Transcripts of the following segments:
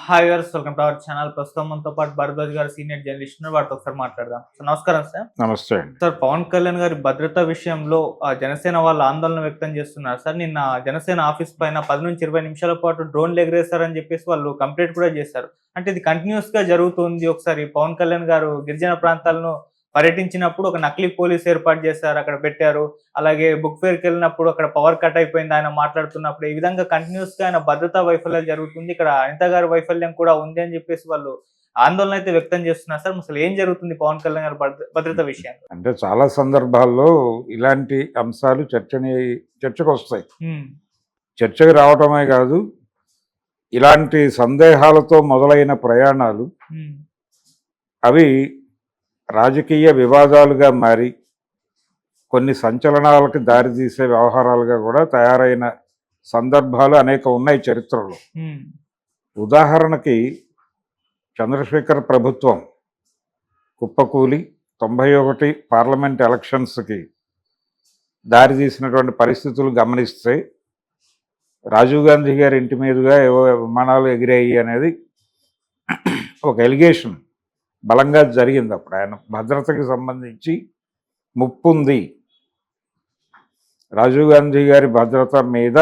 Hi viewers, welcome to our channel. ప్రస్తుతం మనతో పాటు భరద్వాజ్ గారు సీనియర్ జర్నలిస్ట్ ఉన్నారు. వారితో ఒకసారి మాట్లాడదాం. సార్ నమస్కారం సార్. నమస్తే అండి. సార్, పవన్ కళ్యాణ్ గారి భద్రతా విషయంలో జనసేన వాళ్ళు ఆందోళన వ్యక్తం చేస్తున్నారు సార్. నిన్న జనసేన ఆఫీస్ పైన 10 నుంచి 20 నిమిషాల పాటు డ్రోన్లు ఎగరేస్తారని చెప్పేసి వాళ్ళు కంప్లైంట్ కూడా చేశారు. అంటే ఇది కంటిన్యూస్ గా జరుగుతుంది. ఒకసారి పవన్ కళ్యాణ్ గారు గిరిజన ప్రాంతాలను పర్యటించినప్పుడు ఒక నకిలీ పోలీస్ ఏర్పాటు చేశారు, అక్కడ పెట్టారు. అలాగే బుక్ ఫేర్కి వెళ్ళినప్పుడు అక్కడ పవర్ కట్ అయిపోయింది ఆయన మాట్లాడుతున్నప్పుడు. ఈ విధంగా కంటిన్యూస్ గా ఆయన భద్రతా వైఫల్యాలు జరుగుతుంది, ఇక్కడ అనిత గారి వైఫల్యం కూడా ఉంది అని చెప్పేసి వాళ్ళు ఆందోళన అయితే వ్యక్తం చేస్తున్నారు సార్. అసలు ఏం జరుగుతుంది పవన్ కళ్యాణ్ గారి భద్రత విషయంలో? అంటే చాలా సందర్భాల్లో ఇలాంటి అంశాలు చర్చకు వస్తాయి. చర్చకు రావటమే కాదు, ఇలాంటి సందేహాలతో మొదలైన ప్రయాణాలు అవి రాజకీయ వివాదాలుగా మారి కొన్ని సంచలనాలకు దారితీసే వ్యవహారాలుగా కూడా తయారైన సందర్భాలు అనేక ఉన్నాయి చరిత్రలో. ఉదాహరణకి చంద్రశేఖర్ ప్రభుత్వం కుప్పకూలి 91 పార్లమెంట్ ఎలక్షన్స్కి దారితీసినటువంటి పరిస్థితులు గమనిస్తే రాజీవ్ గాంధీ గారి ఇంటి మీదుగా ఏవో విమానాలు ఎగిరాయి అనేది ఒక ఎలిగేషన్ బలంగా జరిగింది. అప్పుడు ఆయన భద్రతకి సంబంధించి ముప్పు ఉంది, రాజీవ్ గాంధీ గారి భద్రత మీద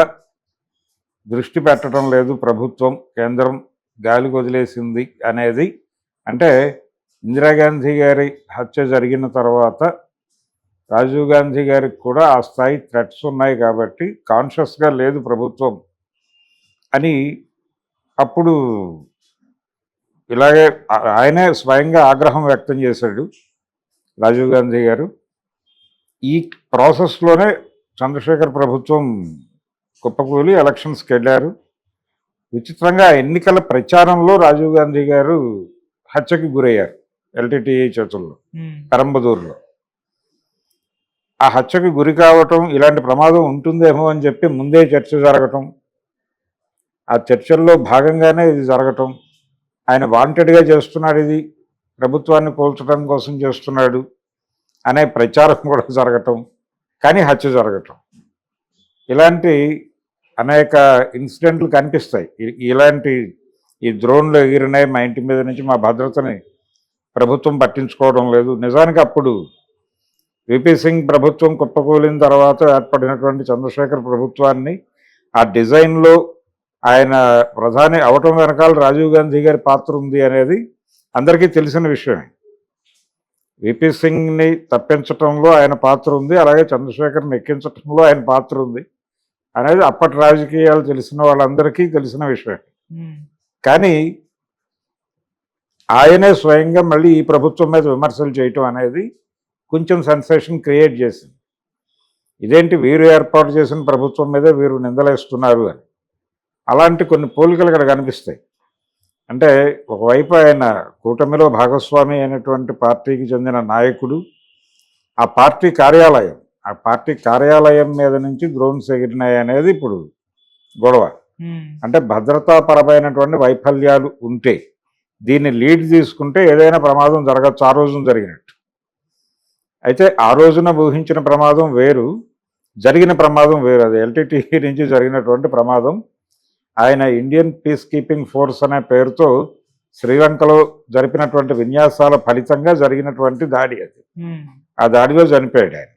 దృష్టి పెట్టడం లేదు ప్రభుత్వం, కేంద్రం గాలికి వదిలేసింది అనేది. అంటే ఇందిరాగాంధీ గారి హత్య జరిగిన తర్వాత రాజీవ్ గాంధీ గారికి కూడా ఆ స్థాయి థ్రెట్స్ ఉన్నాయి కాబట్టి కాన్షియస్గా లేదు ప్రభుత్వం అని అప్పుడు ఇలాగే ఆయనే స్వయంగా ఆగ్రహం వ్యక్తం చేశాడు రాజీవ్ గాంధీ గారు. ఈ ప్రాసెస్లోనే చంద్రశేఖర్ ప్రభుత్వం కుప్పకూలి ఎలక్షన్స్కి వెళ్ళారు. విచిత్రంగా ఎన్నికల ప్రచారంలో రాజీవ్ గాంధీ గారు హత్యకి గురయ్యారు ఎల్టీటీఈ చేతుల్లో, పెరంబదూరులో. ఆ హత్యకి గురి కావటం, ఇలాంటి ప్రమాదం ఉంటుందేమో అని చెప్పి ముందే చర్చ జరగటం, ఆ చర్చల్లో భాగంగానే ఇది జరగటం, ఆయన వాంటెడ్గా చేస్తున్నాడు, ఇది ప్రభుత్వాన్ని కూల్చడం కోసం చేస్తున్నాడు అనే ప్రచారం కూడా జరగటం, కానీ హత్య జరగటం, ఇలాంటి అనేక ఇన్సిడెంట్లు కనిపిస్తాయి. ఇలాంటి ఈ డ్రోన్లు ఎగిరినాయి మా ఇంటి మీద నుంచి, మా భద్రతని ప్రభుత్వం పట్టించుకోవడం లేదు. నిజానికి అప్పుడు విపి సింగ్ ప్రభుత్వం కుప్పకూలిన తర్వాత ఏర్పడినటువంటి చంద్రశేఖర్ ప్రభుత్వాన్ని ఆ డిజైన్లో ఆయన ప్రధాని అవటం వెనకాల రాజీవ్ గాంధీ గారి పాత్ర ఉంది అనేది అందరికీ తెలిసిన విషయమే. విపి సింగ్ని తప్పించటంలో ఆయన పాత్ర ఉంది, అలాగే చంద్రశేఖర్ని ఎక్కించటంలో ఆయన పాత్ర ఉంది అనేది అప్పటి రాజకీయాలు తెలిసిన వాళ్ళందరికీ తెలిసిన విషయం. కానీ ఆయనే స్వయంగా మళ్ళీ ఈ ప్రభుత్వం మీద విమర్శలు చేయటం అనేది కొంచెం సెన్సేషన్ క్రియేట్ చేసింది. ఇదేంటి వీరు ఏర్పాటు చేసిన ప్రభుత్వం మీదే వీరు నిందలేస్తున్నారు అని. అలాంటి కొన్ని పోలికలు ఇక్కడ కనిపిస్తాయి. అంటే ఒకవైపు ఆయన కూటమిలో భాగస్వామి అయినటువంటి పార్టీకి చెందిన నాయకుడు, ఆ పార్టీ కార్యాలయం మీద నుంచి డ్రోన్స్ ఎగిరినాయి అనేది ఇప్పుడు గొడవ. అంటే భద్రతాపరమైనటువంటి వైఫల్యాలు ఉంటే దీన్ని లీడ్ తీసుకుంటే ఏదైనా ప్రమాదం జరగచ్చు. ఆ రోజున జరిగినట్టు అయితే ఆ రోజున ఊహించిన ప్రమాదం వేరు, జరిగిన ప్రమాదం వేరు. అది ఎల్టీటీఈ నుంచి జరిగినటువంటి ప్రమాదం. ఆయన ఇండియన్ పీస్ కీపింగ్ ఫోర్స్ అనే పేరుతో శ్రీలంకలో జరిపినటువంటి విన్యాసాల ఫలితంగా జరిగినటువంటి దాడి అది. ఆ దాడిలో చనిపోయాడు ఆయన.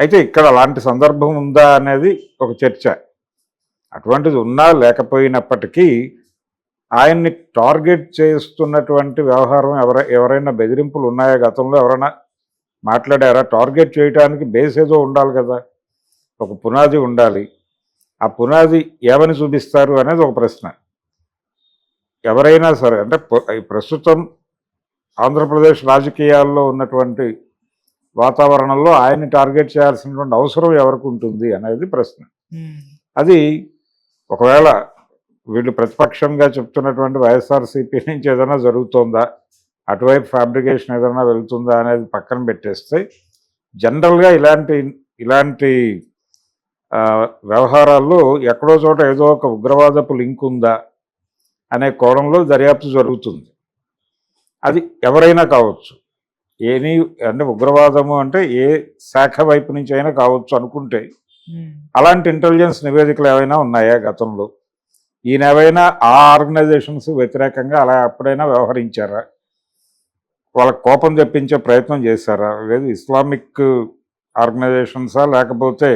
అయితే ఇక్కడ అలాంటి సందర్భం ఉందా అనేది ఒక చర్చ. అటువంటిది ఉన్నా లేకపోయినప్పటికీ ఆయన్ని టార్గెట్ చేస్తున్నటువంటి వ్యవహారం ఎవరైనా బెదిరింపులు ఉన్నాయా, గతంలో ఎవరైనా మాట్లాడారా? టార్గెట్ చేయడానికి బేస్ ఏదో ఉండాలి కదా, ఒక పునాది ఉండాలి. ఆ పునాది ఏమని చూపిస్తారు అనేది ఒక ప్రశ్న. ఎవరైనా సరే, అంటే ప్రస్తుతం ఆంధ్రప్రదేశ్ రాజకీయాల్లో ఉన్నటువంటి వాతావరణంలో ఆయన్ని టార్గెట్ చేయాల్సినటువంటి అవసరం ఎవరికి ఉంటుంది అనేది ప్రశ్న. అది ఒకవేళ వీళ్ళు ప్రతిపక్షంగా చెప్తున్నటువంటి వైఎస్ఆర్సీపీ నుంచి ఏదైనా జరుగుతుందా, అటువైపు ఫ్యాబ్రికేషన్ ఏదైనా వెళ్తుందా అనేది పక్కన పెట్టేస్తే, జనరల్గా ఇలాంటి వ్యవహారాల్లో ఎక్కడో చోట ఏదో ఒక ఉగ్రవాదపు లింక్ ఉందా అనే కోణంలో దర్యాప్తు జరుగుతుంది. అది ఎవరైనా కావచ్చు, అంటే ఉగ్రవాదము అంటే ఏ శాఖ వైపు నుంచి అయినా కావచ్చు అనుకుంటే అలాంటి ఇంటెలిజెన్స్ నివేదికలు ఏమైనా ఉన్నాయా గతంలో? ఈయన ఏవైనా ఆ ఆర్గనైజేషన్స్ వ్యతిరేకంగా అలా ఎప్పుడైనా వ్యవహరించారా? వాళ్ళకి కోపం తెప్పించే ప్రయత్నం చేశారా? లేదు ఇస్లామిక్ ఆర్గనైజేషన్సా, లేకపోతే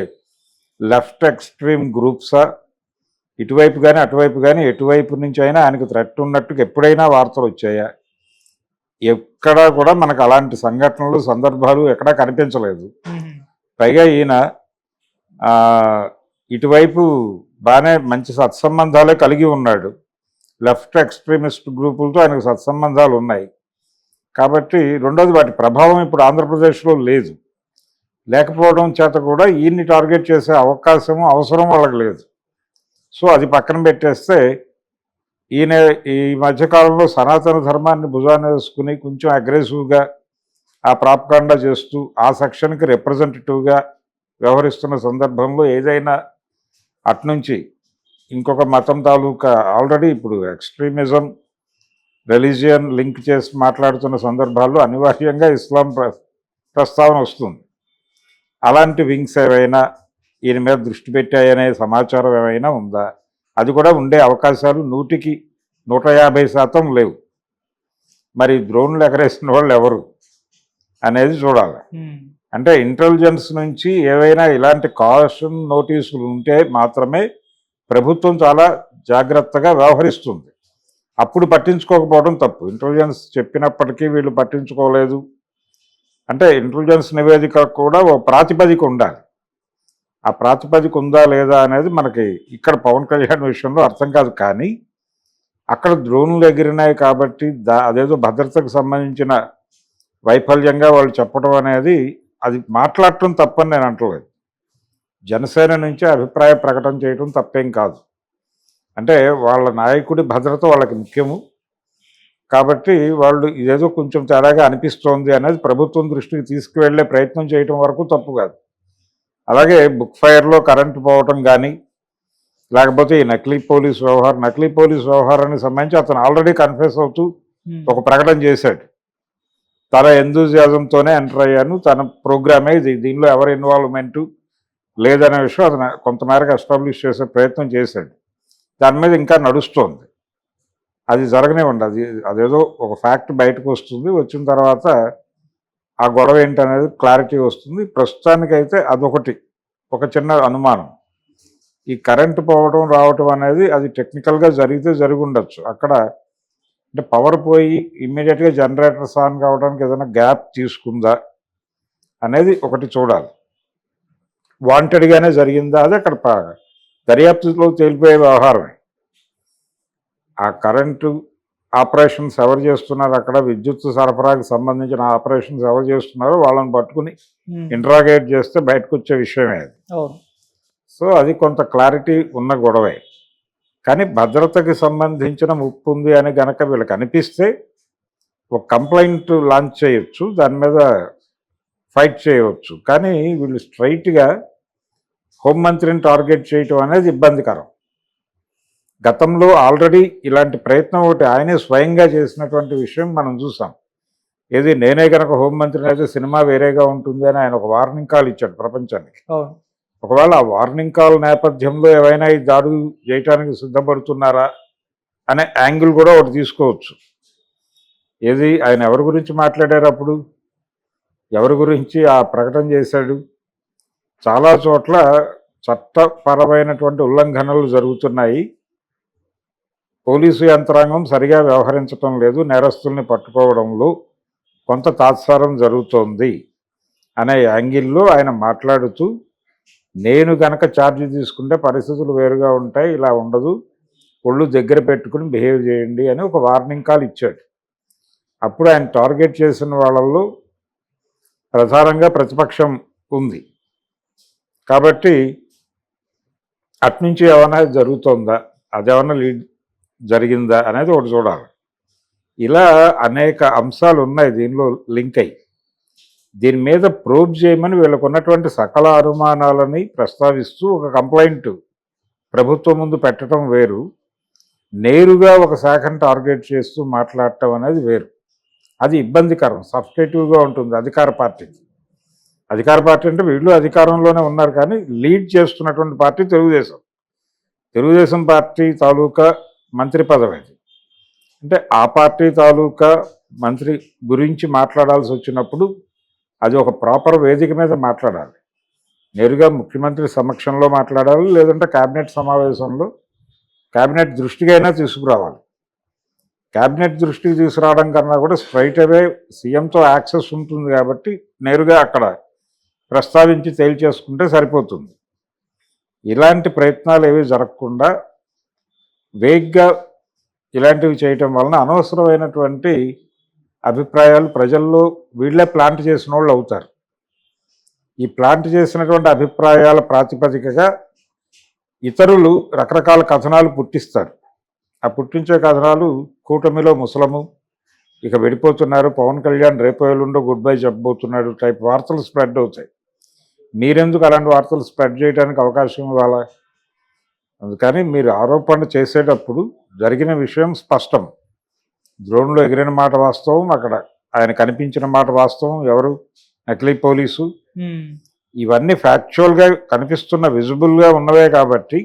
లెఫ్ట్ ఎక్స్ట్రీమ్ గ్రూప్సా? ఇటువైపు కానీ అటువైపు కానీ ఎటువైపు నుంచి అయినా ఆయనకు థ్రెట్ ఉన్నట్టుగా ఎప్పుడైనా వార్తలు వచ్చాయా? ఎక్కడా కూడా మనకు అలాంటి సంఘటనలు, సందర్భాలు ఎక్కడా కనిపించలేదు. పైగా ఈయన ఇటువైపు బాగానే మంచి సత్సంబంధాలే కలిగి ఉన్నాడు. లెఫ్ట్ ఎక్స్ట్రీమిస్ట్ గ్రూపులతో ఆయనకు సత్సంబంధాలు ఉన్నాయి కాబట్టి, రెండోది వాటి ప్రభావం ఇప్పుడు ఆంధ్రప్రదేశ్లో లేదు. లేకపోవడం చేత కూడా ఈయన్ని టార్గెట్ చేసే అవకాశము, అవసరం వాళ్ళకి లేదు. సో అది పక్కన పెట్టేస్తే, ఈయన ఈ మధ్యకాలంలో సనాతన ధర్మాన్ని భుజాన్ని వేసుకుని కొంచెం అగ్రెసివ్గా ఆ ప్రాపకాండా చేస్తూ ఆ సెక్షన్కి రిప్రజెంటేటివ్గా వ్యవహరిస్తున్న సందర్భంలో ఏదైనా అట్నుంచి ఇంకొక మతం తాలూకా ఆల్రెడీ ఇప్పుడు ఎక్స్ట్రీమిజం, రిలీజియన్ లింక్ చేసి మాట్లాడుతున్న సందర్భాల్లో అనివార్యంగా ఇస్లాం ప్రస్తావన వస్తుంది. అలాంటి వింగ్స్ ఏవైనా ఈయన మీద దృష్టి పెట్టాయనే సమాచారం ఏమైనా ఉందా? అది కూడా ఉండే అవకాశాలు 100కి 150% లేవు. మరి డ్రోన్లు ఎగరేసిన వాళ్ళు ఎవరు అనేది చూడాలి. అంటే ఇంటెలిజెన్స్ నుంచి ఏవైనా ఇలాంటి కాషన్ నోటీసులు ఉంటే మాత్రమే ప్రభుత్వం చాలా జాగ్రత్తగా వ్యవహరిస్తుంది. అప్పుడు పట్టించుకోకపోవడం తప్పు. ఇంటెలిజెన్స్ చెప్పినప్పటికీ వీళ్ళు పట్టించుకోలేదు అంటే ఇంటెలిజెన్స్ నివేదిక కూడా ఓ ప్రాతిపదిక ఉండాలి. ఆ ప్రాతిపదిక ఉందా లేదా అనేది మనకి ఇక్కడ పవన్ కళ్యాణ్ విషయంలో అర్థం కాదు. కానీ అక్కడ డ్రోన్లు ఎగిరినాయి కాబట్టి అదేదో భద్రతకు సంబంధించిన వైఫల్యంగా వాళ్ళు చెప్పడం అనేది, అది మాట్లాడటం తప్పని నేను అంటలేదు. జనసేన నుంచి అభిప్రాయ ప్రకటన చేయడం తప్పేం కాదు. అంటే వాళ్ళ నాయకుడి భద్రత వాళ్ళకి ముఖ్యము కాబట్టి వాళ్ళు ఇదేదో కొంచెం తేడాగా అనిపిస్తోంది అనేది ప్రభుత్వం దృష్టికి తీసుకువెళ్లే ప్రయత్నం చేయడం వరకు తప్పు కాదు. అలాగే బుక్ ఫైర్లో కరెంటు పోవటం కానీ, లేకపోతే ఈ నకిలీ పోలీస్ వ్యవహారానికి సంబంధించి అతను ఆల్రెడీ కన్ఫెస్ అవుతూ ఒక ప్రకటన చేశాడు. తన ఎంతూజియాజంతోనే ఎంటర్ అయ్యాను, తన ప్రోగ్రామే ఇది, దీనిలో ఎవరి ఇన్వాల్వ్మెంటు లేదనే విషయం అతను కొంతమేరకు ఎస్టాబ్లిష్ చేసే ప్రయత్నం చేశాడు. దాని మీద ఇంకా నడుస్తోంది. అది జరగనివ్వండి. అదేదో ఒక ఫ్యాక్ట్ బయటకు వస్తుంది, వచ్చిన తర్వాత ఆ గొడవ ఏంటనేది క్లారిటీ వస్తుంది. ప్రస్తుతానికైతే అదొకటి, ఒక చిన్న అనుమానం. ఈ కరెంటు పోవడం రావటం అనేది అది టెక్నికల్గా జరిగితే జరిగి ఉండొచ్చు. అక్కడ అంటే పవర్ పోయి ఇమ్మీడియట్గా జనరేటర్స్ ఆన్ కావడానికి ఏదైనా గ్యాప్ తీసుకుందా అనేది ఒకటి చూడాలి. వాంటెడ్గానే జరిగిందా అది అక్కడ దర్యాప్తులో తేలిపోయే వ్యవహారమే. ఆ కరెంటు ఆపరేషన్స్ ఎవరు చేస్తున్నారు, అక్కడ విద్యుత్ సరఫరాకు సంబంధించిన ఆపరేషన్స్ ఎవరు చేస్తున్నారో వాళ్ళని పట్టుకుని ఇంట్రాగేట్ చేస్తే బయటకు వచ్చే విషయమే అది. సో అది కొంత క్లారిటీ ఉన్న గొడవే. కానీ భద్రతకి సంబంధించిన ముప్పు ఉంది అని గనక వీళ్ళకి అనిపిస్తే ఒక కంప్లైంట్ లాంచ్ చేయొచ్చు, దాని మీద ఫైట్ చేయవచ్చు. కానీ వీళ్ళు స్ట్రైట్గా హోంమంత్రిని టార్గెట్ చేయటం అనేది ఇబ్బందికరం. గతంలో ఆల్రెడీ ఇలాంటి ప్రయత్నం ఒకటి ఆయనే స్వయంగా చేసినటువంటి విషయం మనం చూసాం. ఏది నేనే కనుక హోంమంత్రిని అయితే సినిమా వేరేగా ఉంటుంది అని ఆయన ఒక వార్నింగ్ కాల్ ఇచ్చాడు ప్రపంచానికి. ఒకవేళ ఆ వార్నింగ్ కాల్ నేపథ్యంలో ఏవైనా ఈ దాడులు చేయటానికి సిద్ధపడుతున్నారా అనే యాంగిల్ కూడా ఒకటి తీసుకోవచ్చు. ఏది ఆయన ఎవరి గురించి మాట్లాడారు, అప్పుడు ఎవరి గురించి ఆ ప్రకటన చేశాడు? చాలా చోట్ల చట్టపరమైనటువంటి ఉల్లంఘనలు జరుగుతున్నాయి, పోలీసు యంత్రాంగం సరిగా వ్యవహరించటం లేదు, నేరస్తుల్ని పట్టుకోవడంలో కొంత తాత్సారం జరుగుతోంది అనే యాంగిల్లో ఆయన మాట్లాడుతూ, నేను గనక ఛార్జ్ తీసుకుంటే పరిస్థితులు వేరుగా ఉంటాయి, ఇలా ఉండదు, ఒళ్ళు దగ్గర పెట్టుకుని బిహేవ్ చేయండి అని ఒక వార్నింగ్ కాల్ ఇచ్చాడు. అప్పుడు ఆయన టార్గెట్ చేసిన వాళ్ళల్లో ప్రధానంగా ప్రతిపక్షం ఉంది కాబట్టి అట్నుంచి ఏమైనా జరుగుతుందా, అదేమన్నా లీడ్ జరిగిందా అనేది ఒకటి చూడాలి. ఇలా అనేక అంశాలు ఉన్నాయి దీనిలో లింక్ అయ్యి. దీని మీద ప్రోబ్ చేయమని వీళ్ళకు ఉన్నటువంటి సకల అనుమానాలని ప్రస్తావిస్తూ ఒక కంప్లైంట్ ప్రభుత్వం ముందు పెట్టడం వేరు, నేరుగా ఒక శాఖను టార్గెట్ చేస్తూ మాట్లాడటం అనేది వేరు. అది ఇబ్బందికరం, సబ్స్టేటివ్గా ఉంటుంది అధికార పార్టీకి. అధికార పార్టీ అంటే వీళ్ళు అధికారంలోనే ఉన్నారు కానీ లీడ్ చేస్తున్నటువంటి పార్టీ తెలుగుదేశం. తెలుగుదేశం పార్టీ తాలూకా మంత్రి పదవి అది. అంటే ఆ పార్టీ తాలూకా మంత్రి గురించి మాట్లాడాల్సి వచ్చినప్పుడు అది ఒక ప్రాపర్ వేదిక మీద మాట్లాడాలి. నేరుగా ముఖ్యమంత్రి సమక్షంలో మాట్లాడాలి, లేదంటే కేబినెట్ సమావేశంలో కేబినెట్ దృష్టికైనా తీసుకురావాలి. కేబినెట్ దృష్టికి తీసుకురావడం కన్నా కూడా స్ట్రైట్ అవే సీఎంతో యాక్సెస్ ఉంటుంది కాబట్టి నేరుగా అక్కడ ప్రస్తావించి తేల్చేసుకుంటే సరిపోతుంది. ఇలాంటి ప్రయత్నాలు ఏవి జరగకుండా వేగ్గా ఇలాంటివి చేయటం వలన అనవసరమైనటువంటి అభిప్రాయాలు ప్రజల్లో వీళ్ళే ప్లాంట్ చేసిన వాళ్ళు అవుతారు. ఈ ప్లాంట్ చేసినటువంటి అభిప్రాయాల ప్రాతిపదికగా ఇతరులు రకరకాల కథనాలు పుట్టిస్తారు. ఆ పుట్టించే కథనాలు కూటమిలో ముసలము, ఇక విడిపోతున్నారు, పవన్ కళ్యాణ్ రేపు ఎల్లుండో గుడ్ బై చెప్పబోతున్నాడు టైప్ వార్తలు స్ప్రెడ్ అవుతాయి. మీరెందుకు అలాంటి వార్తలు స్ప్రెడ్ చేయడానికి అవకాశం ఇవ్వాలా? అందుకని మీరు ఆరోపణ చేసేటప్పుడు జరిగిన విషయం స్పష్టం. డ్రోన్లో ఎగిరిన మాట వాస్తవం, అక్కడ ఆయన కనిపించిన మాట వాస్తవం, ఎవరు నకిలీ పోలీసు, ఇవన్నీ ఫ్యాక్చువల్గా కనిపిస్తున్న విజిబుల్గా ఉన్నవే కాబట్టి